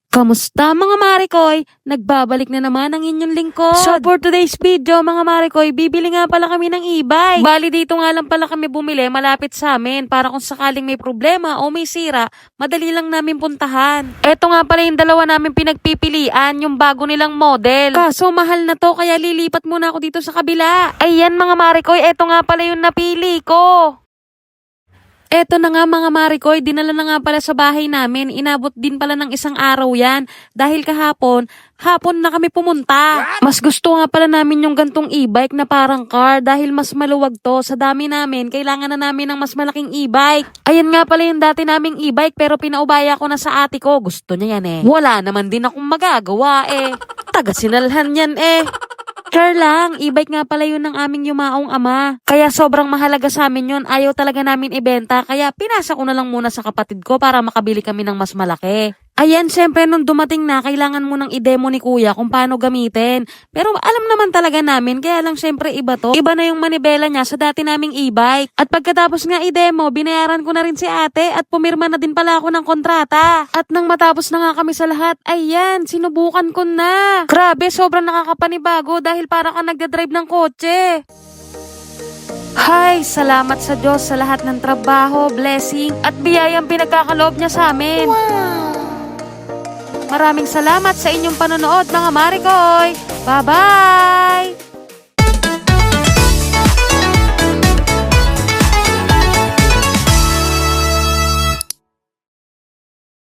Kamusta mga Marikoy? Nagbabalik na naman ang inyong lingkod. So for today's video mga Marikoy, bibili nga pala kami ng e-bike. Bali dito nga lang pala kami bumili malapit sa amin para kung sakaling may problema o may sira, madali lang namin puntahan. Eto nga pala yung dalawa namin pinagpipilian, yung bago nilang model. Kaso mahal na to kaya lilipat muna ako dito sa kabila. Ayan mga Marikoy, eto nga pala yung napili ko. Eto na nga mga Marikoy, dinala na nga pala sa bahay namin. Inabot din pala ng isang araw yan. Dahil hapon na kami pumunta. Mas gusto nga pala namin yung gantong e-bike na parang car dahil mas maluwag to. Sa dami namin, kailangan na namin ng mas malaking e-bike. Ayan nga pala yung dati naming e-bike pero pinaubaya ko na sa ate ko. Gusto niya yan eh. Wala naman din akong magagawa eh. Taga-sinalhan yan eh. Sure lang, e-bike nga pala yun ng aming yumaong ama. Kaya sobrang mahalaga sa amin yun, ayaw talaga namin ibenta. Kaya pinasa ko na lang muna sa kapatid ko para makabili kami ng mas malaki. Ayan, syempre nung dumating na, kailangan mo nang i-demo ni kuya kung paano gamitin. Pero alam naman talaga namin, kaya lang syempre iba to. Iba na yung manibela niya sa dati naming e-bike. At pagkatapos nga i-demo, binayaran ko na rin si ate at pumirma na din pala ako ng kontrata. At nang matapos na nga kami sa lahat, ayan, sinubukan ko na. Grabe, sobrang nakakapanibago dahil para ka nagdadrive ng kotse. Hay, salamat sa Diyos sa lahat ng trabaho, blessing at biyayang pinagkakaloob niya sa amin. Maraming salamat sa inyong panonood mga Marikoy. Bye-bye!